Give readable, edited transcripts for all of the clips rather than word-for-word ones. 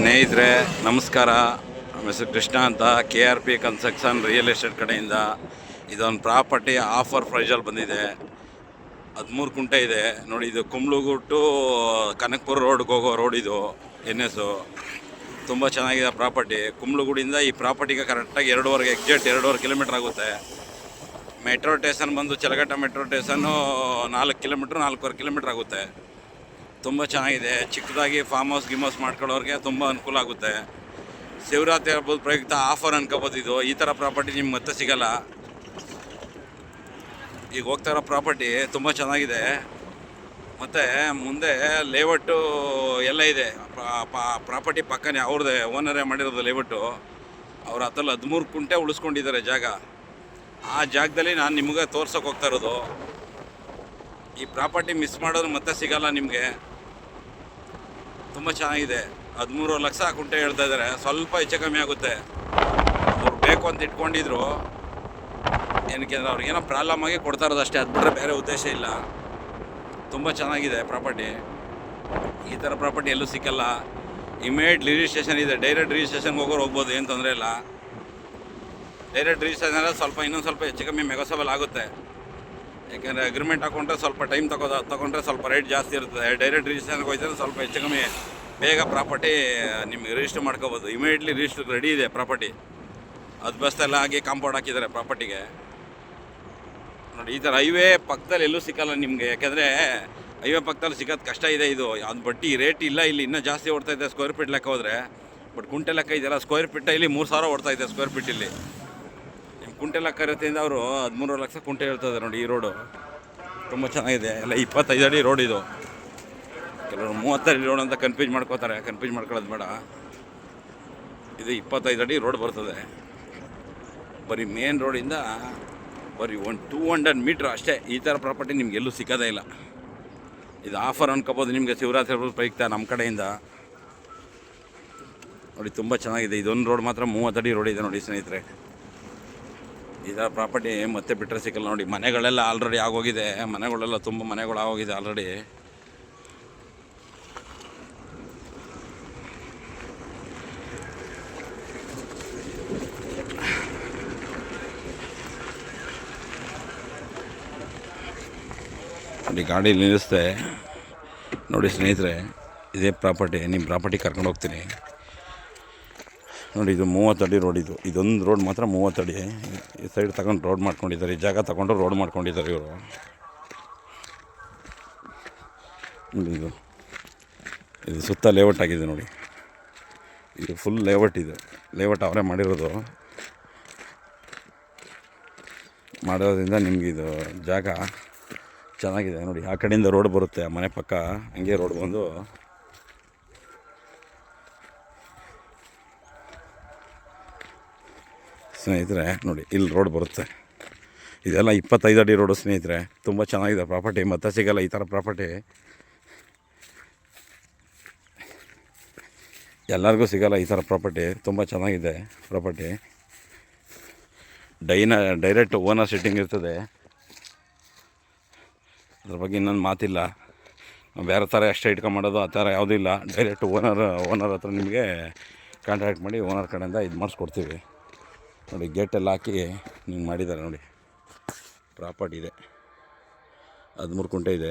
ಸ್ನೇಹಿತರೆ ನಮಸ್ಕಾರ. ಮಿಸ್ಟರ್ ಕೃಷ್ಣ ಅಂತ KRP ಕನ್ಸ್ಟ್ರಕ್ಷನ್ ರಿಯಲ್ ಎಸ್ಟೇಟ್ ಕಡೆಯಿಂದ ಇದೊಂದು ಪ್ರಾಪರ್ಟಿ ಆಫರ್ ಪ್ರೈಸಲ್ಲಿ ಬಂದಿದೆ. 13 ಕುಂಟೆ ಇದೆ ನೋಡಿ. ಇದು ಕುಂಬ್ಳಗುಟ್ಟು ಕನಕಪುರ ರೋಡ್ಗೆ ಹೋಗೋ ರೋಡ್ ಇದು. NS ತುಂಬ ಚೆನ್ನಾಗಿದೆ ಪ್ರಾಪರ್ಟಿ. ಕುಂಬ್ಳಗುಡಿಯಿಂದ ಈ ಪ್ರಾಪರ್ಟಿಗೆ ಕರೆಕ್ಟಾಗಿ 2.5 ಕಿಲೋಮೀಟ್ರ್ ಆಗುತ್ತೆ. ಮೆಟ್ರೋ ಸ್ಟೇಷನ್ ಬಂದು Chalaghatta metro station 4 kilometre 4.25 kilometre ಆಗುತ್ತೆ. ತುಂಬ ಚೆನ್ನಾಗಿದೆ. ಚಿಕ್ಕದಾಗಿ ಫಾರ್ಮ್ ಹೌಸ್ ಮಾಡ್ಕೊಳ್ಳೋರಿಗೆ ತುಂಬ ಅನುಕೂಲ ಆಗುತ್ತೆ. ಶಿವರಾತ್ರಿ ಹಬ್ಬದ ಪ್ರಯುಕ್ತ ಆಫರ್ ಅನ್ಕೋಬೋದು. ಇದು ಈ ಥರ ಪ್ರಾಪರ್ಟಿ ನಿಮ್ಗೆ ಮತ್ತೆ ಸಿಗಲ್ಲ. ಈಗ ಹೋಗ್ತಾ ಇರೋ ಪ್ರಾಪರ್ಟಿ ತುಂಬ ಚೆನ್ನಾಗಿದೆ. ಮತ್ತು ಮುಂದೆ ಲೇಔಟು ಎಲ್ಲ ಇದೆ. ಪ್ರಾಪರ್ಟಿ ಪಕ್ಕನೇ ಅವ್ರದ್ದೇ ಓನರೇ ಮಾಡಿರೋದು ಲೇಔಟು. ಅವ್ರ ಹತ್ತಲ್ಲಿ 13 ಕುಂಟೆ ಉಳಿಸ್ಕೊಂಡಿದ್ದಾರೆ ಜಾಗ. ಆ ಜಾಗದಲ್ಲಿ ನಾನು ನಿಮಗೆ ತೋರ್ಸೋಕೆ ಹೋಗ್ತಾ ಇರೋದು. ಈ ಪ್ರಾಪರ್ಟಿ ಮಿಸ್ ಮಾಡೋದು ಮತ್ತೆ ಸಿಗಲ್ಲ ನಿಮಗೆ. ತುಂಬ ಚೆನ್ನಾಗಿದೆ. 13 ಲಕ್ಷ ಕುಂಟೆ ಹೇಳ್ತಾ ಇದ್ದಾರೆ. ಸ್ವಲ್ಪ ಹೆಚ್ಚು ಕಮ್ಮಿ ಆಗುತ್ತೆ. ಅವ್ರು ಬೇಕು ಅಂತ ಇಟ್ಕೊಂಡಿದ್ರು. ಏನಕ್ಕೆ ಅಂದರೆ ಅವ್ರಿಗೇನೋ ಪ್ರಾಬ್ಲಮ್ ಆಗಿ ಕೊಡ್ತಾ ಇರೋದು ಅಷ್ಟೇ. ಅದು ಬಿಟ್ಟರೆ ಬೇರೆ ಉದ್ದೇಶ ಇಲ್ಲ. ತುಂಬ ಚೆನ್ನಾಗಿದೆ ಪ್ರಾಪರ್ಟಿ. ಈ ಥರ ಪ್ರಾಪರ್ಟಿ ಎಲ್ಲೂ ಸಿಕ್ಕಲ್ಲ. ಇಮಿಡಿಯೇಟ್ ರಿಜಿಸ್ಟ್ರೇಷನ್ ಇದೆ. ಡೈರೆಕ್ಟ್ ರಿಜಿಸ್ಟ್ರೇಷನ್ಗೆ ಹೋಗ್ಬೋದು, ಏನು ತೊಂದರೆ ಇಲ್ಲ. ಡೈರೆಕ್ಟ್ ರಿಜಿಸ್ಟ್ರೇಷನ್ ಸ್ವಲ್ಪ ಇನ್ನೊಂದು ಸ್ವಲ್ಪ ಹೆಚ್ಚು ಕಮ್ಮಿ ಮೆಗೋಸಬಲ್ ಆಗುತ್ತೆ. ಯಾಕೆಂದರೆ ಅಗ್ರಿಮೆಂಟ್ ಹಾಕೊಂಡ್ರೆ ಸ್ವಲ್ಪ ಟೈಮ್ ತೊಗೊಂಡ್ರೆ ಸ್ವಲ್ಪ ರೇಟ್ ಜಾಸ್ತಿ ಇರ್ತದೆ. ಡೈರೆಕ್ಟ್ ರಿಜಿಸ್ಟ್ರೇಷನ್ಗೆ ಹೋಯ್ತಾರೆ ಸ್ವಲ್ಪ ಹೆಚ್ಚು ಕಮ್ಮಿ ಬೇಗ ಪ್ರಾಪರ್ಟಿ ನಿಮಗೆ ರಿಜಿಸ್ಟರ್ ಮಾಡ್ಕೋಬೋದು. ಇಮಿಡಿಯೇಟ್ಲಿ ರಿಜಿಸ್ಟರ್ ರೆಡಿ ಇದೆ ಪ್ರಾಪರ್ಟಿ. ಅದು ಬಸ್ತೆಲ್ಲ ಆಗಿ ಕಾಂಪೌಂಡ್ ಹಾಕಿದ್ದಾರೆ ಪ್ರಾಪರ್ಟಿಗೆ. ನೋಡಿ, ಈ ಥರ ಹೈವೇ ಪಕ್ಕದಲ್ಲಿ ಎಲ್ಲೂ ಸಿಕ್ಕಲ್ಲ ನಿಮಗೆ. ಯಾಕೆಂದರೆ ಹೈವೇ ಪಕ್ಕದಲ್ಲಿ ಸಿಗೋದು ಕಷ್ಟ ಇದೆ. ಇದು ಅದು ಬಡ್ಡಿ ರೇಟ್ ಇಲ್ಲ. ಇಲ್ಲಿ ಇನ್ನೂ ಜಾಸ್ತಿ ಓಡ್ತಾ ಇದೆ ಸ್ಕ್ವೇರ್ ಫೀಟ್ ಲೆಕ್ಕ ಹೋದರೆ. ಬಟ್ ಕುಂಟೆ ಲೆಕ್ಕ ಇದೆಯಲ್ಲ, ಸ್ಕ್ವೇರ್ ಫೀಟ್ ಇಲ್ಲಿ 3,000 ಓಡ್ತಾ ಇದೆ ಸ್ಕ್ವೇರ್ ಫೀಟ್. ಇಲ್ಲಿ ನಿಮ್ಮ ಕುಂಟೆ ಲೆಕ್ಕ ಇರೋದ್ರಿಂದ ಅವರು 13 ಲಕ್ಷ ಕುಂಟೆ ಹೇಳ್ತಾರೆ ನೋಡಿ. ಈ ರೋಡು ತುಂಬ ಚೆನ್ನಾಗಿದೆ. ಎಲ್ಲ 25 ಅಡಿ ರೋಡ್ ಇದು. ಕೆಲವರು 30 ಅಡಿ ರೋಡ್ ಅಂತ ಕನ್ಫ್ಯೂಸ್ ಮಾಡ್ಕೋತಾರೆ. ಕನ್ಫ್ಯೂಸ್ ಮಾಡ್ಕೊಳ್ಳೋದು ಬೇಡ. ಇದು 25 ಅಡಿ ರೋಡ್ ಬರ್ತದೆ. ಬರೀ ಮೇನ್ ರೋಡಿಂದ ಬರೀ 200 ಮೀಟ್ರ್ ಅಷ್ಟೇ. ಈ ಥರ ಪ್ರಾಪರ್ಟಿ ನಿಮ್ಗೆ ಎಲ್ಲೂ ಸಿಗೋದೇ ಇಲ್ಲ. ಇದು ಆಫರ್ ಅನ್ಕೋಬೋದು ನಿಮಗೆ ಶಿವರಾತ್ರಿ ಪ್ರಯುಕ್ತ ನಮ್ಮ ಕಡೆಯಿಂದ. ನೋಡಿ, ತುಂಬ ಚೆನ್ನಾಗಿದೆ. ಇದೊಂದು ರೋಡ್ ಮಾತ್ರ 30 ಅಡಿ ರೋಡ್ ಇದೆ ನೋಡಿ ಸ್ನೇಹಿತರೆ. ಈ ಥರ ಪ್ರಾಪರ್ಟಿ ಮತ್ತೆ ಬಿಟ್ಟರೆ ಸಿಕ್ಕಲ್ಲ ನೋಡಿ. ಮನೆಗಳೆಲ್ಲ ಆಲ್ರೆಡಿ ಆಗೋಗಿದೆ. ಮನೆಗಳೆಲ್ಲ ತುಂಬ ಮನೆಗಳು ಆಗೋಗಿದೆ ಆಲ್ರೆಡಿ. ನೋಡಿ, ಗಾಡಿ ನಿಲ್ಲಿಸ್ದೆ ನೋಡಿ ಸ್ನೇಹಿತರೆ. ಇದೇ ಪ್ರಾಪರ್ಟಿ. ನಿಮ್ಮ ಪ್ರಾಪರ್ಟಿ ಕರ್ಕೊಂಡು ಹೋಗ್ತೀನಿ ನೋಡಿ. ಇದು 30 ಅಡಿ ರೋಡ್ ಇದು. ಇದೊಂದು ರೋಡ್ ಮಾತ್ರ 30 ಅಡಿ. ಈ ಸೈಡ್ ತಗೊಂಡು ರೋಡ್ ಮಾಡ್ಕೊಂಡಿದ್ದಾರೆ. ಈ ಜಾಗ ತಗೊಂಡು ರೋಡ್ ಮಾಡ್ಕೊಂಡಿದ್ದಾರೆ ಇವರು. ನೋಡಿ, ಇದು ಸುತ್ತ ಲೇಔಟ್ ಆಗಿದೆ ನೋಡಿ. ಇದು ಫುಲ್ ಲೇಔಟ್. ಇದು ಲೇಔಟ್ ಅವರೇ ಮಾಡಿರೋದ್ರಿಂದ ನಿಮಗಿದು ಜಾಗ ಚೆನ್ನಾಗಿದೆ ನೋಡಿ. ಆ ಕಡೆಯಿಂದ ರೋಡ್ ಬರುತ್ತೆ ಆ ಮನೆ ಪಕ್ಕ. ಹಂಗೆ ರೋಡ್ ಬಂದು ಸ್ನೇಹಿತರೆ ನೋಡಿ, ಇಲ್ಲಿ ರೋಡ್ ಬರುತ್ತೆ. ಇದೆಲ್ಲ 25 ಅಡಿ ರೋಡು ಸ್ನೇಹಿತರೆ. ತುಂಬ ಚೆನ್ನಾಗಿದೆ ಪ್ರಾಪರ್ಟಿ. ಮತ್ತೆ ಸಿಗಲ್ಲ ಈ ಥರ ಪ್ರಾಪರ್ಟಿ. ಎಲ್ಲರಿಗೂ ಸಿಗಲ್ಲ ಈ ಥರ ಪ್ರಾಪರ್ಟಿ. ತುಂಬ ಚೆನ್ನಾಗಿದೆ ಪ್ರಾಪರ್ಟಿ. ಡೈರೆಕ್ಟ್ ಓನರ್ ಸೆಟ್ಟಿಂಗ್ ಇರ್ತದೆ. ಅದ್ರ ಬಗ್ಗೆ ಇನ್ನೊಂದು ಮಾತಿಲ್ಲ. ಬೇರೆ ಥರ ಎಷ್ಟೇ ಇಟ್ಕೊಂಡ್ಮಾಡೋದು ಆ ಥರ ಯಾವುದೂ ಇಲ್ಲ. ಡೈರೆಕ್ಟ್ ಓನರ್ ಹತ್ರ ನಿಮಗೆ ಕಾಂಟ್ಯಾಕ್ಟ್ ಮಾಡಿ ಓನರ್ ಕಡೆಯಿಂದ ಇದು ಮಾಡಿಸ್ಕೊಡ್ತೀವಿ ನೋಡಿ. ಗೇಟೆಲ್ಲ ಹಾಕಿ ನಿಂಗೆ ಮಾಡಿದ್ದಾರೆ ನೋಡಿ. ಪ್ರಾಪರ್ಟಿ ಇದೆ. 13 ಕುಂಟೆ ಇದೆ.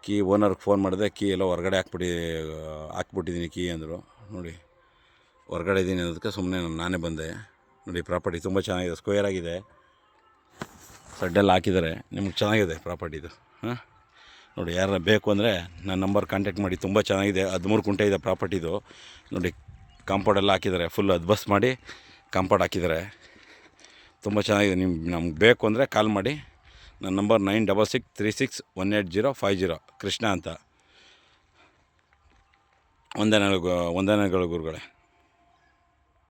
ಕೀ ಓನರ್ಗೆ ಫೋನ್ ಮಾಡಿದೆ. ಕೀ ಎಲ್ಲ ಹೊರಗಡೆ ಹಾಕ್ಬಿಟ್ಟಿದ್ದೀನಿ ಕೀ ಅಂದರು ನೋಡಿ. ಹೊರಗಡೆ ಇದ್ದೀನಿ ಅನ್ನೋದಕ್ಕೆ ಸುಮ್ಮನೆ ನಾನೇ ಬಂದೆ ನೋಡಿ. ಪ್ರಾಪರ್ಟಿ ತುಂಬ ಚೆನ್ನಾಗಿದೆ. ಸ್ಕ್ವೇರ್ ಆಗಿದೆ. ಸಡ್ಡೆಲ್ಲ ಹಾಕಿದ್ದಾರೆ. ನಿಮ್ಗೆ ಚೆನ್ನಾಗಿದೆ ಪ್ರಾಪರ್ಟಿ ಇದು. ನೋಡಿ, ಯಾರು ಬೇಕು ಅಂದರೆ ನನ್ನ ನಂಬರ್ ಕಾಂಟ್ಯಾಕ್ಟ್ ಮಾಡಿ. ತುಂಬ ಚೆನ್ನಾಗಿದೆ. 13 ಕುಂಟೆ ಇದೆ ಪ್ರಾಪರ್ಟಿದು ನೋಡಿ. ಕಾಂಪೌಂಡೆಲ್ಲ ಹಾಕಿದ್ದಾರೆ. ಫುಲ್ ಬಸ್ ಮಾಡಿ ಕಾಂಪೌಂಡ್ ಹಾಕಿದ್ದಾರೆ. ತುಂಬ ಚೆನ್ನಾಗಿದೆ. ನಮ್ಗೆ ಬೇಕು ಅಂದರೆ ಕಾಲ್ ಮಾಡಿ. ನನ್ನ ನಂಬರ್ 9663618050. ಕೃಷ್ಣ ಅಂತ. ವಂದನೆಗಳು ಗುರುಗಳೇ.